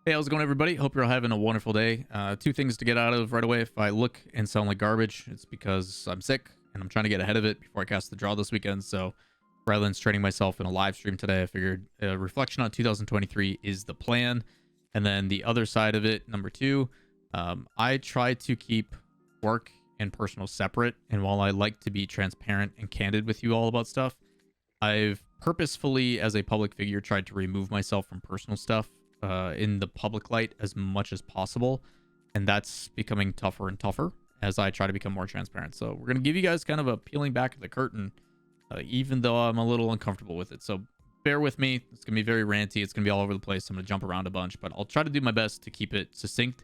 Hey, how's it going, everybody? Hope you're all having a wonderful day. Two things to get out of right away. If I look and sound like garbage, it's because I'm sick and I'm trying to get ahead of it before I cast the draw this weekend. So rather than training myself in a live stream today, I figured a reflection on 2023 is the plan. And then the other side of it, number two, I try to keep work and personal separate. And while I like to be transparent and candid with you all about stuff, I've purposefully, as a public figure, tried to remove myself from personal stuff in the public light as much as possible, and that's becoming tougher and tougher as I try to become more transparent. So we're going to give you guys kind of a peeling back of the curtain, even though I'm a little uncomfortable with it. So bear with me. It's going to be very ranty. It's going to be all over the place. I'm going to jump around a bunch, but I'll try to do my best to keep it succinct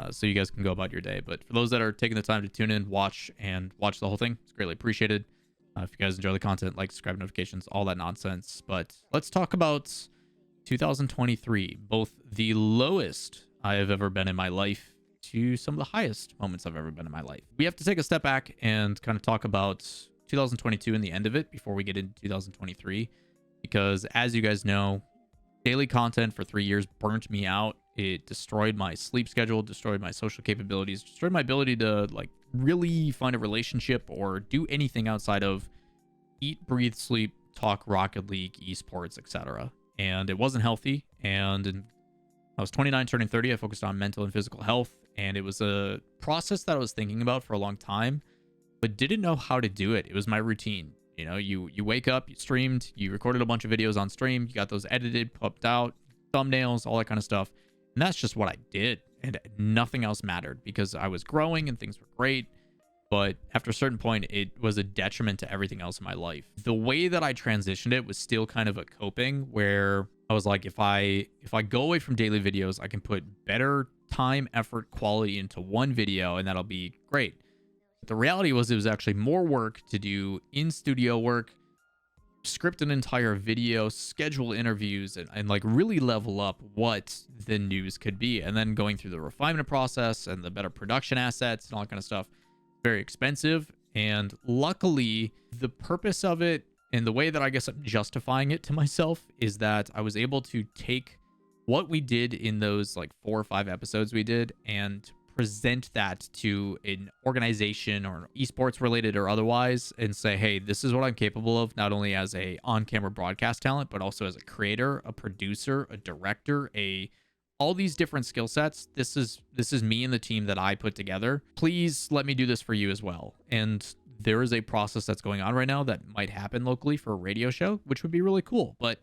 so you guys can go about your day. But for those that are taking the time to tune in, watch the whole thing, it's greatly appreciated. If you guys enjoy the content, like, subscribe, notifications, all that nonsense. But let's talk about 2023, both the lowest I have ever been in my life to some of the highest moments I've ever been in my life. We have to take a step back and kind of talk about 2022 and the end of it before we get into 2023, because as you guys know, daily content for 3 years burnt me out. It destroyed my sleep schedule, destroyed my social capabilities, destroyed my ability to like really find a relationship or do anything outside of eat, breathe, sleep, talk Rocket League, esports, etc. And it wasn't healthy. And I was 29, turning 30. I focused on mental and physical health, and it was a process that I was thinking about for a long time, but didn't know how to do it. It was my routine. You know, you wake up, you streamed, you recorded a bunch of videos on stream, you got those edited, popped out, thumbnails, all that kind of stuff. And that's just what I did. And nothing else mattered because I was growing and things were great. But after a certain point, it was a detriment to everything else in my life. The way that I transitioned it was still kind of a coping, where I was like, if I go away from daily videos, I can put better time, effort, quality into one video, and that'll be great. But the reality was it was actually more work to do in-studio work, script an entire video, schedule interviews, and like really level up what the news could be. And then going through the refinement process and the better production assets and all that kind of stuff. Very expensive. And luckily, the purpose of it and the way that I guess I'm justifying it to myself is that I was able to take what we did in those like 4 or 5 episodes we did and present that to an organization or esports related or otherwise and say, hey, this is what I'm capable of, not only as a on-camera broadcast talent, but also as a creator, a producer, a director, all these different skill sets. This is me and the team that I put together. Please let me do this for you as well. And there is a process that's going on right now that might happen locally for a radio show, which would be really cool. But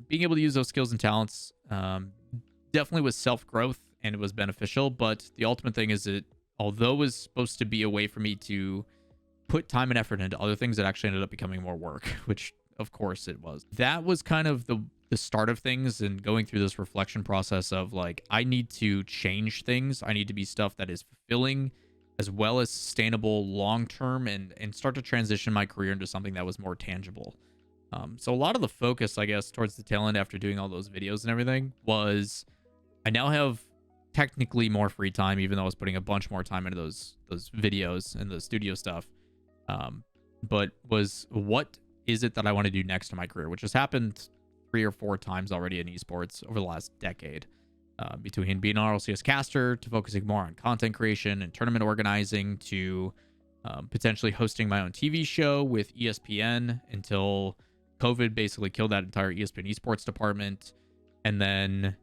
being able to use those skills and talents definitely was self-growth, and it was beneficial. But the ultimate thing is that although it was supposed to be a way for me to put time and effort into other things, it actually ended up becoming more work, which of course it was. That was kind of the start of things, and going through this reflection process of like, I need to change things. I need to be stuff that is fulfilling as well as sustainable long-term, and start to transition my career into something that was more tangible. So a lot of the focus, I guess, towards the tail end after doing all those videos and everything was I now have technically more free time, even though I was putting a bunch more time into those videos and the studio stuff. But was what is it that I want to do next in my career, which has happened 3 or 4 times already in esports over the last decade, between being an RLCS caster to focusing more on content creation and tournament organizing to potentially hosting my own TV show with ESPN until COVID basically killed that entire ESPN esports department. And then,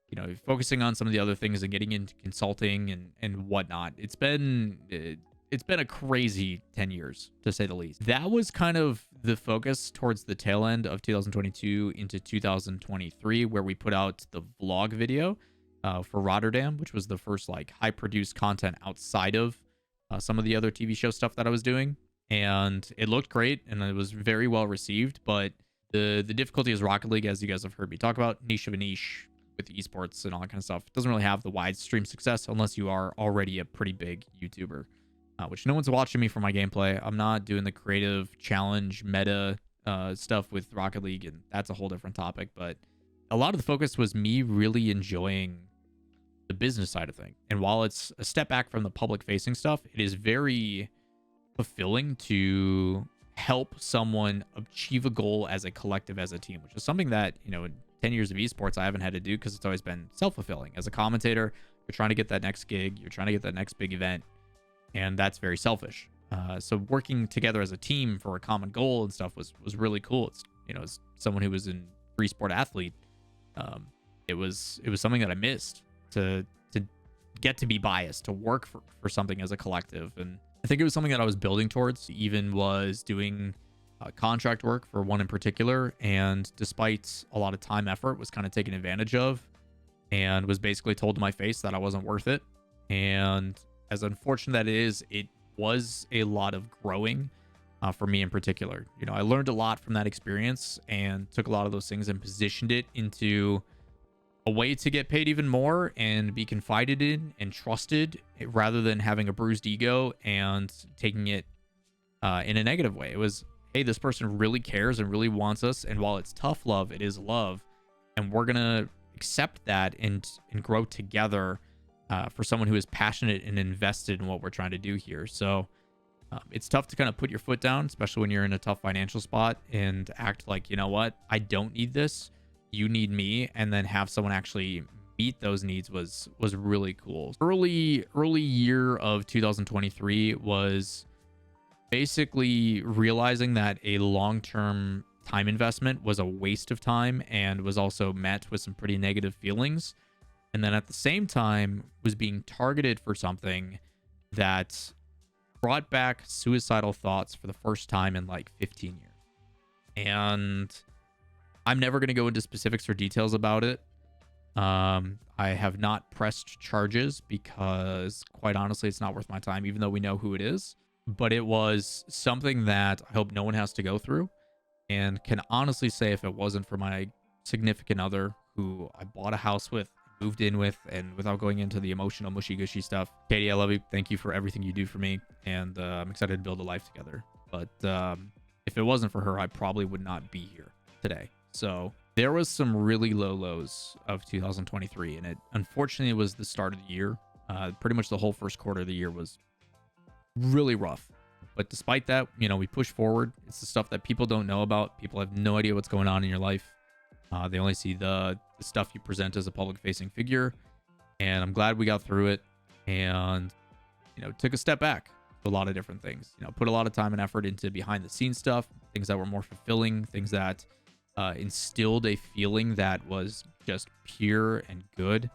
you know, focusing on some of the other things and getting into consulting and whatnot. It's been a crazy 10 years, to say the least. That was kind of the focus towards the tail end of 2022 into 2023, where we put out the vlog video for Rotterdam, which was the first like high produced content outside of some of the other TV show stuff that I was doing. And it looked great and it was very well received. But the difficulty is Rocket League, as you guys have heard me talk about, niche of a niche with esports and all that kind of stuff. It doesn't really have the wide stream success unless you are already a pretty big YouTuber. Which no one's watching me for my gameplay. I'm not doing the creative challenge meta stuff with Rocket League, and that's a whole different topic. But a lot of the focus was me really enjoying the business side of things. And while it's a step back from the public facing stuff, it is very fulfilling to help someone achieve a goal as a collective, as a team, which is something that, you know, 10 years of esports, I haven't had to do, because it's always been self-fulfilling. As a commentator, you're trying to get that next gig, you're trying to get that next big event, and that's very selfish. So working together as a team for a common goal and stuff was really cool. It's, you know, as someone who was an free sport athlete, it was something that I missed, to get to be biased, to work for something as a collective. And I think it was something that I was building towards. Even was doing contract work for one in particular, and despite a lot of time, effort, was kind of taken advantage of, and was basically told to my face that I wasn't worth it. And as unfortunate that it is, it was a lot of growing for me in particular. You know, I learned a lot from that experience, and took a lot of those things and positioned it into a way to get paid even more and be confided in and trusted, rather than having a bruised ego and taking it in a negative way. It was, hey, this person really cares and really wants us, and while it's tough love, it is love, and we're gonna accept that and grow together for someone who is passionate and invested in what we're trying to do here. So it's tough to kind of put your foot down, especially when you're in a tough financial spot, and act like, you know what, I don't need this, you need me, and then have someone actually meet those needs was really cool. Early year of 2023 was basically realizing that a long-term time investment was a waste of time, and was also met with some pretty negative feelings. And then at the same time was being targeted for something that brought back suicidal thoughts for the first time in like 15 years. And I'm never going to go into specifics or details about it. I have not pressed charges because, quite honestly, it's not worth my time, even though we know who it is. But it was something that I hope no one has to go through, and can honestly say, if it wasn't for my significant other, who I bought a house with, moved in with, and without going into the emotional mushy gushy stuff, Katie, I love you. Thank you for everything you do for me, and I'm excited to build a life together. But if it wasn't for her, I probably would not be here today. So there was some really low lows of 2023, and it unfortunately was the start of the year. Pretty much the whole first quarter of the year was really rough. But despite that, you know, we push forward. It's the stuff that people don't know about. People have no idea what's going on in your life. They only see the stuff you present as a public facing figure. And I'm glad we got through it, and, you know, took a step back to a lot of different things. You know, put a lot of time and effort into behind the scenes stuff, things that were more fulfilling, things that instilled a feeling that was just pure and good.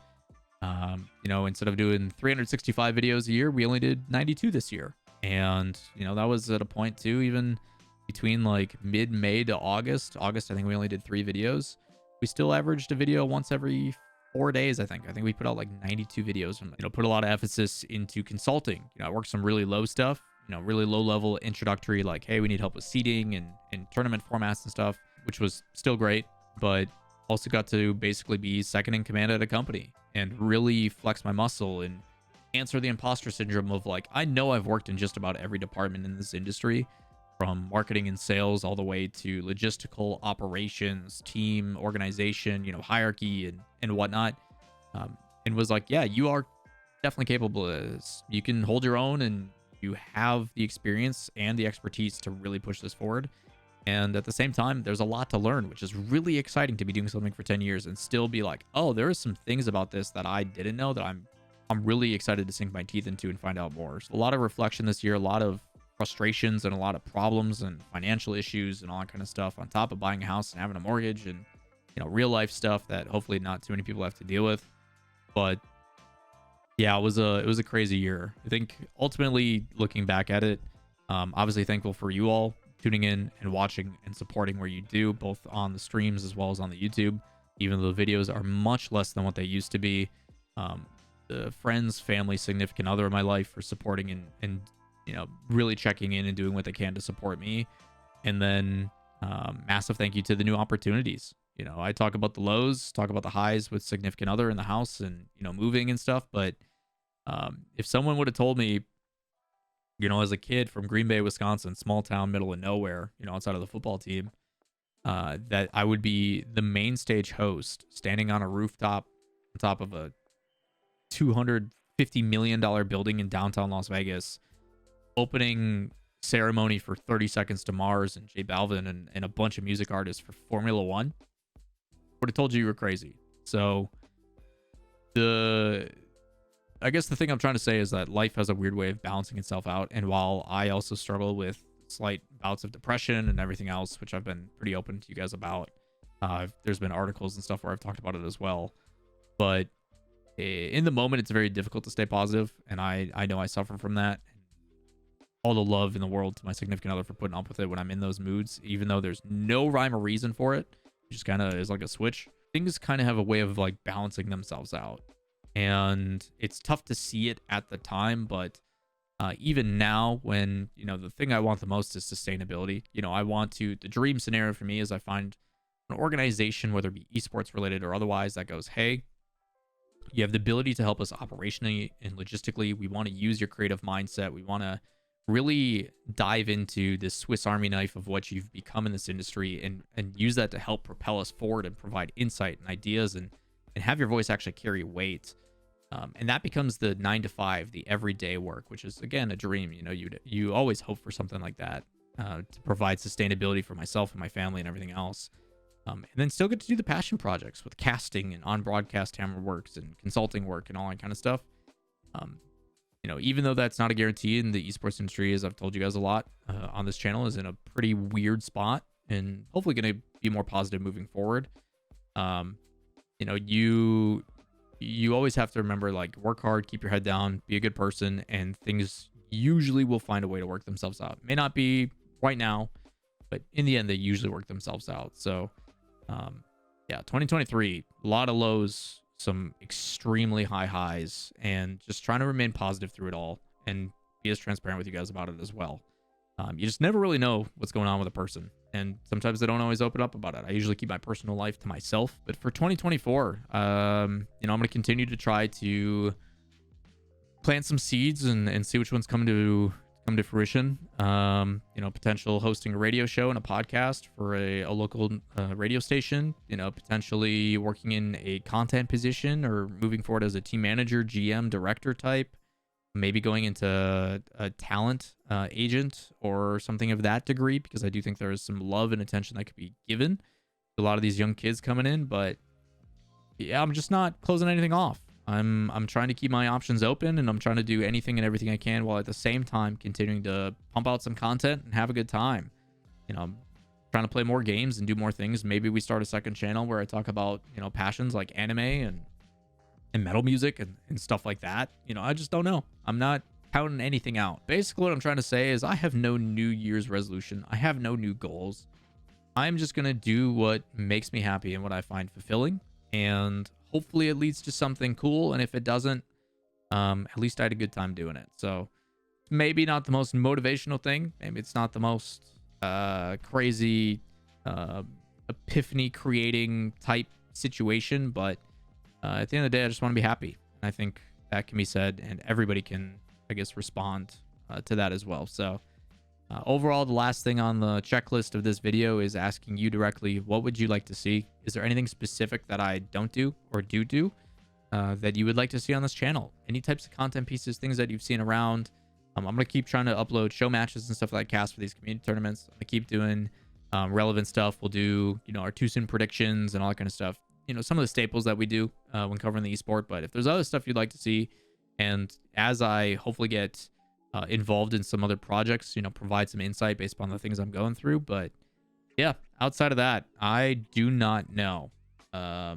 You know, instead of doing 365 videos a year, we only did 92 this year. And, you know, that was at a point too, even between like mid-May to August, I think we only did 3 videos. We still averaged a video once every 4 days. I think we put out like 92 videos, and, you know, put a lot of emphasis into consulting. You know, I worked some really low stuff, you know, really low level introductory, like, hey, we need help with seating and tournament formats and stuff, which was still great, but also got to basically be second in command at a company and really flex my muscle and answer the imposter syndrome of, like, I know I've worked in just about every department in this industry, from marketing and sales all the way to logistical operations, team organization, you know, hierarchy and whatnot. And was like, yeah, you are definitely capable of this. You can hold your own, and you have the experience and the expertise to really push this forward. And at the same time, there's a lot to learn, which is really exciting to be doing something for 10 years and still be like, oh, there are some things about this that I didn't know that I'm really excited to sink my teeth into and find out more. So a lot of reflection this year, a lot of frustrations and a lot of problems and financial issues and all that kind of stuff, on top of buying a house and having a mortgage and, you know, real life stuff that hopefully not too many people have to deal with. But yeah, it was a crazy year. I think ultimately, looking back at it, obviously thankful for you all tuning in and watching and supporting where you do, both on the streams as well as on the YouTube, even though the videos are much less than what they used to be. The friends, family, significant other in my life for supporting and you know, really checking in and doing what they can to support me. And then massive thank you to the new opportunities. You know, I talk about the lows, talk about the highs with significant other in the house and, you know, moving and stuff. But if someone would have told me, you know, as a kid from Green Bay, Wisconsin, small town, middle of nowhere, you know, outside of the football team, that I would be the main stage host, standing on a rooftop on top of a $250 million building in downtown Las Vegas, opening ceremony for 30 Seconds to Mars and J Balvin and a bunch of music artists for Formula One. would have told you were crazy. So the I guess the thing I'm trying to say is that life has a weird way of balancing itself out. And while I also struggle with slight bouts of depression and everything else, which I've been pretty open to you guys about, there's been articles and stuff where I've talked about it as well. But in the moment, it's very difficult to stay positive, and I know I suffer from that. All the love in the world to my significant other for putting up with it when I'm in those moods, even though there's no rhyme or reason for it. It just kind of is like a switch. Things kind of have a way of like balancing themselves out, and it's tough to see it at the time. But even now, when the thing I want the most is sustainability. I want to. The dream scenario for me is I find an organization, whether it be esports related or otherwise, that goes, hey, you have the ability to help us operationally and logistically. We want to use your creative mindset. We want to really dive into this Swiss Army knife of what you've become in this industry, and use that to help propel us forward and provide insight and ideas, and have your voice actually carry weight. And that becomes the 9 to 5, the everyday work, which is, again, a dream. You always hope for something like that to provide sustainability for myself and my family and everything else. And then still get to do the passion projects with casting and on broadcast camera works and consulting work and all that kind of stuff. Even though that's not a guarantee in the esports industry, as I've told you guys a lot on this channel, is in a pretty weird spot, and hopefully going to be more positive moving forward. You always have to remember, like, work hard, keep your head down, be a good person, and things usually will find a way to work themselves out. May not be right now, but in the end, they usually work themselves out. So, 2023, a lot of lows, some extremely high highs, and just trying to remain positive through it all and be as transparent with you guys about it as well. You just never really know what's going on with a person, and sometimes they don't always open up about it. I usually keep my personal life to myself, but for 2024, I'm going to continue to try to plant some seeds and see which ones come to fruition. Potential hosting a radio show and a podcast for a local radio station, potentially working in a content position or moving forward as a team manager, GM, director type, maybe going into a talent agent or something of that degree, because I do think there is some love and attention that could be given to a lot of these young kids coming in. But yeah, I'm just not closing anything off. I'm trying to keep my options open, and I'm trying to do anything and everything I can, while at the same time continuing to pump out some content and have a good time. I'm trying to play more games and do more things. Maybe we start a second channel where I talk about, passions like anime and metal music and stuff like that. I just don't know. I'm not counting anything out. Basically, what I'm trying to say is I have no New Year's resolution. I have no new goals. I'm just going to do what makes me happy and what I find fulfilling, and hopefully it leads to something cool. And if it doesn't, at least I had a good time doing it. So maybe not the most motivational thing. Maybe it's not the most crazy epiphany creating type situation. But at the end of the day, I just want to be happy. And I think that can be said, and everybody can, I guess, respond to that as well. So overall, the last thing on the checklist of this video is asking you directly, what would you like to see? Is there anything specific that I don't do or do that you would like to see on this channel? Any types of content pieces, things that you've seen around? I'm going to keep trying to upload show matches and stuff like cast for these community tournaments. I'm going to keep doing relevant stuff. We'll do, our too soon predictions and all that kind of stuff. Some of the staples that we do when covering the esport. But if there's other stuff you'd like to see, and as I hopefully get involved in some other projects, provide some insight based upon the things I'm going through. But yeah, outside of that, I do not know. I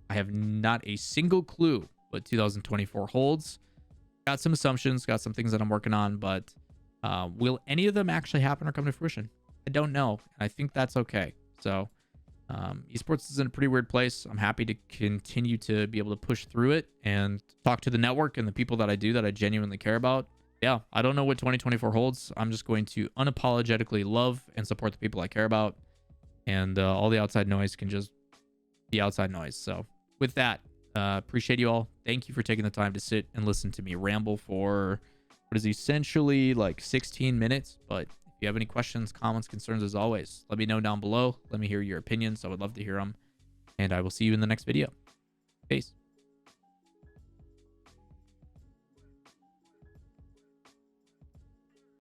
have not a single clue what 2024 holds. Got some assumptions, got some things that I'm working on, but will any of them actually happen or come to fruition? I don't know. I think that's okay. So esports is in a pretty weird place. I'm happy to continue to be able to push through it and talk to the network and the people that I genuinely care about. Yeah, I don't know what 2024 holds. I'm just going to unapologetically love and support the people I care about. And all the outside noise can just be outside noise. So with that, appreciate you all. Thank you for taking the time to sit and listen to me ramble for what is essentially like 16 minutes. But if you have any questions, comments, concerns, as always, let me know down below. Let me hear your opinions. I would love to hear them. And I will see you in the next video. Peace.